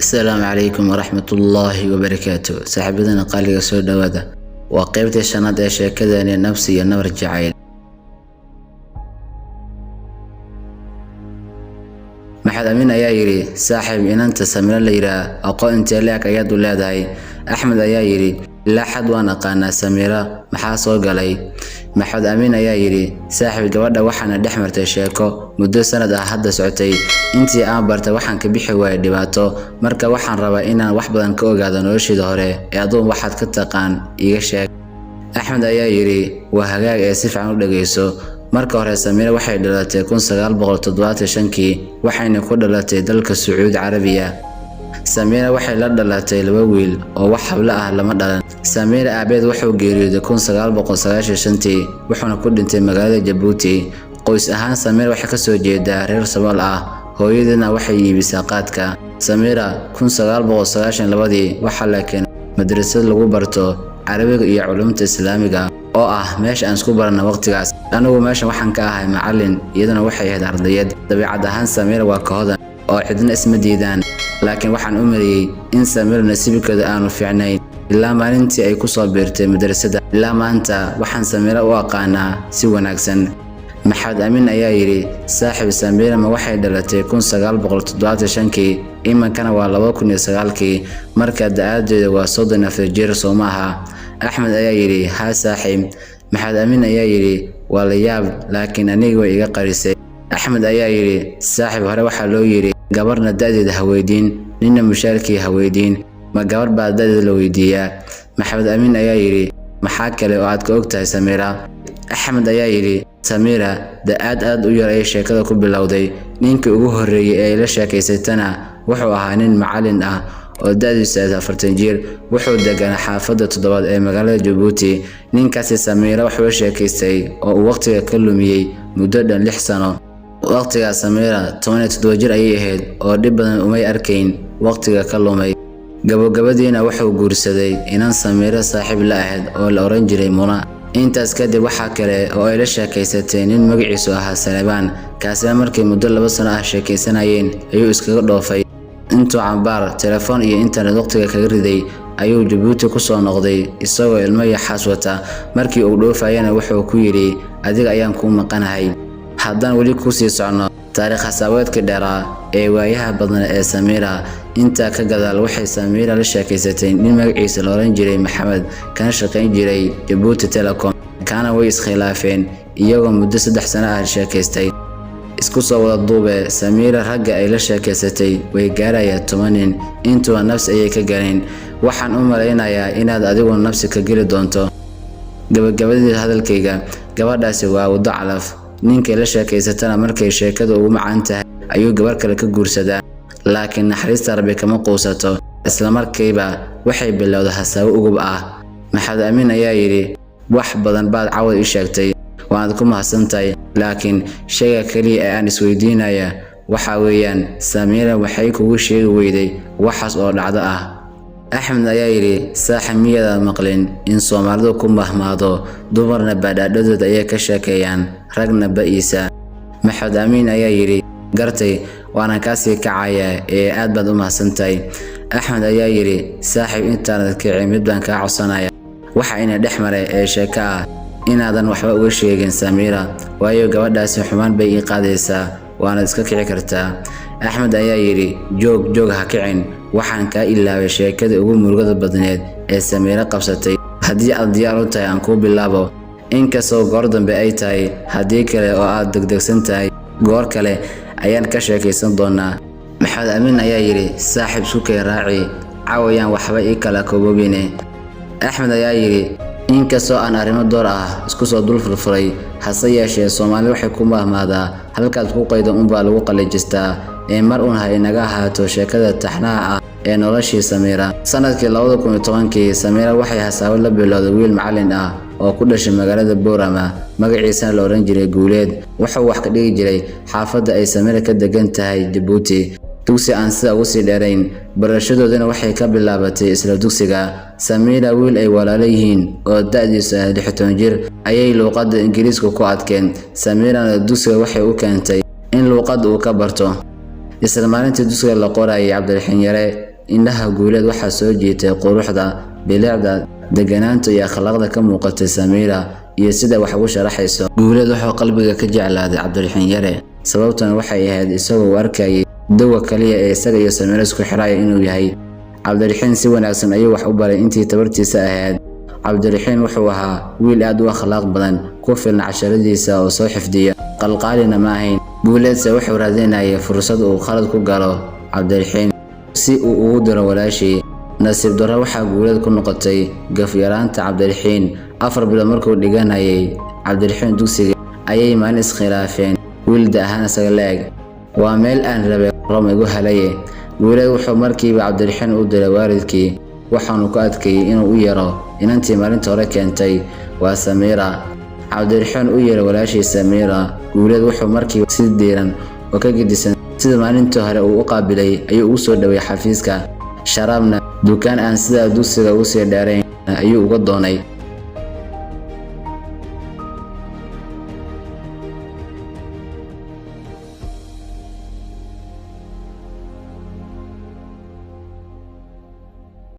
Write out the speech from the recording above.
السلام عليكم ورحمة الله وبركاته. صاحبنا قال سو دواده وقيبتي شناد ee sheekadani nafsi iyo nabar jacayl. maxad amin ayaa yiri saaxib inanta samira la yira aqoon intee leek ayaad u leedahay. axmed ayaa yiri la xad waan aqaana samira maxaa soo galay. maxad amin ayaa yiri saaxib gabadha waxaana dhexmartay sheeko muddo sanad ah hadda socotay intii aan bartay waxaan ka bixi waayay dhibaato marka waxaan rabaa inaan wax badan ka ogaado nolosheeda hore ee adoon waxaad ka taqaan iga sheeg. axmed ayaa yiri waa hagaag ee si fiican u dhageyso. marka hore samira waxay dhalatay 1975 waxayna ku dhalatay dalka Sacuudi Carabiya. samira waxay la dhalatay laba wiil oo wax habla ah lama dhalan. samira aabeed wuxuu geeriyooday 1995 wuxuuna ku dhintay magaalada Djibouti. qoys ahaan samira waxay ka soo jeedaa reer Soomaali ah hooyadeedna waxay iibisay qaadka. samira 1992 waxa la keenay madrasad lagu barto Carabiga iyo culumta Islaamiga oo ah meesha aan isku barana waqtigaas. anigu meesha waxaan ka ahay macallin iyadana waxay ahayd ardayad. dabeecad ahaan samira waa ka hodan oo cidna isma diidaan laakiin waxaan u mariyay in samira nasiibkeeda aanu fiicnayn ilaa maalintii ay ku soo biirtay madrasada. ilaa maanta waxaan samira u aqaanaa si wanaagsan. maxad amin ayaa yiri saaxib samira ma waxay dhalatay 1975 imankana waa 2009 marka da'adeeda waa 34 jir Soomaha. axmed ayaa yiri ha saaxib. maxad amin ayaa yiri waa la yaab laakiin aniga way iga qarisay. axmed ayaa yiri saaxib hore waxa loo yiri gabarna da'deeda haweydiin ninna mushaarkii haweydiin ma gabar baa da'deeda la weydiiyaa. maxad amin ayaa yiri maxaa kale oo aad ka ogtahay samira. axmed ayaa yiri samira aad u yar ay sheekada ku bilowday. ninkii ugu horeeyay ee la sheekaysatana wuxuu ahaa nin macallin ah oo da'diisu 40 jir wuxuu deganaa xaafadda 7 ee magaalada Djibouti. ninkaasi samira wuxuu sheekaystay oo uu waqtiga ka lumiyay muddo dhan 6 sano. waqtiga samira 17 jir ayay ahayd oo dib badan umay arkayn waqtiga ka lumay. gabagabadiina wuxuu guursaday inaan samira saaxiib la ahayd oo la oran jiray Muna. intaas kadib waxa kale oo ay la sheekaysatay nin magaciisu ahaa Salebaan kaasina markii muddo 2 sano ah sheekaysanayeen ayuu iskaga dhoofay. intuu cambaar telefoon iyo internet waqtiga kaga riday ayuu Djibouti ku soo noqday isagoo ilmo yaxaas wata. markii uu dhoofayana wuxuu ku yiri adiga ayaan ku maqanahay. haddaan wali ku sii socno taariikh xisaabeedka dheeraa ee waayaha badan ee samira. inta ka gadaal waxay samira la sheekaysatay nin magaciisa la oran jiray Maxamed kana shaqayn jiray Djibouti Telecom. kana way iskhilaafeen iyagoo muddo 3 sano ah sheekaystay. isku soo wada duube samira ragga ay la sheekaysatay way gaarayaan 10 nin intuu nafsi ayay ka galeen. waxaan u maleynayaa inaad adigu nafsi ka geli doonto. gabagabadii hadalkayga gabadhaasi waa wado calaf. ninkii la sheekaysatana markay sheekadu ugu macaan tahay ayuu gabar kale ka guursadaa laakiin naxariista Rabbi kama quusato. isla markiiba waxay bilowday hasaabo ugub ah. maxad amin ayaa yiri wax badan baad cawad ii sheegtay waad ku mahadsantahay laakiin shayga kaliya ee aan isweydiinaya waxa weeyaan samira waxay kugu sheegi weyday waxaas oo dhacdo ah. axmed ayaa yiri saaxib miyada maqlin in Soomaalidu ku mahmaado dumarna badhaadhadooda ay ka sheekeeyaan ragna ba'iisa. maxad amin ayaa yiri gartay waana kaasii kacaya ee aad baad u mahadsantahay. axmed ayaa yiri saaxib intaan kicin mid baan ka codsanaya waxa ina dhexmaray ee sheeka ah inaadan waxba uga sheegin samira waayo gabadhaasi xumaan bay ii qaadaysaa waana iska kici kartaa. axmed ayaa yiri joog ha kicin waxaan ka ilaaway sheekada ugu murugada badneed ee samira qabsatay. haddii aad diyaar u tahay aan ku bilaabo inkastoo goor dambe ay tahay haddii kale oo aad degdegsan tahay goor kale ayaan ka sheekaysan doonaa. maxad amin ayaa yiri saaxib sukay raaci caawayaan waxba ii kala koobobine. axmed ayaa yiri inkastoo aan arrimo door ah isku soo dul furfuray hase yeeshee Soomaali waxay ku mahmaadaa halkaad ku qaydo baa lagu qalajistaa ee mar uun hay naga ahaato sheekada taxnaha ah ee noloshii samira. sanadkii 2010 samira waxay hasaabo la bilowday wiil macallin ah oo ku dhashay magaalada Boorama magaciisa la oran jiray Guuleed. wuxuu wax ka dhigi jiray xaafadda ay samira ka degan tahay Djibouti. dugsi aan sida ugu sii dheerayn barashadoodana waxay ka bilaabatay isla dugsiga. samira wiil ay walaalo yihiin oo da'diisu 16 jir ayay luqadda Ingiriiska ku adkeen. samira dugsiga waxay u keentay in luqadda uu ka barto. isla maalintii dugsiga la qorayay Cabdiraxiin Yare indhaha Guuleed waxaa soo jiitay quruxda, bilicda, deganaanta iyo akhlaaqda ka muuqatay Samiira iyo sida wax ugu sharaxayso. Guuleed wuxuu qalbiga ka jeclaaday Cabdiraxiin Yare, sababtuna waxay ahayd isagoo u arkayay dawga kaliya ee isaga iyo Samiira isku xiraya inuu yahay. Cabdiraxiin si wanaagsan ayuu wax u baray intii tabartiisa ahayd. Cabdiraxiin wuxuu ahaa wiil aad u akhlaaq badan, ku filan casharadiisa oo soo xifdiya, qalqaalina ma ahayn. Guuleedse wuxuu raadinayay fursad uu khalad ku galo Cabdiraxiin si uu ugu diro walaashii. Nasiib darro waxaa Guuleed ku noqotay gaf yaraanta Cabdiraxiin. 4 bilood markuu dhiganayay Cabdiraxiin dugsiga ayay maalin iskhilaafeen, wiilda ahaan isaga leeg. Waa meel aan rabay Rom igu helaye. Guuleed wuxuu markiiba Cabdiraxiin u diray waalidkii, waxaanu ku adkeeyay inuu u yaro inantii maalinta hore keentay waa Samiira. Cabdiraxiin u yeeray walaashii Samiira. Guuleed wuxuu markiiba si diiran oo ka gedisan sida maalintii hore uu u qaabilay ayuu ugu soo dhaway xafiiska. Sharaabna dukaan aan sida dugsiga u sii dheerayn ayuu uga doonay.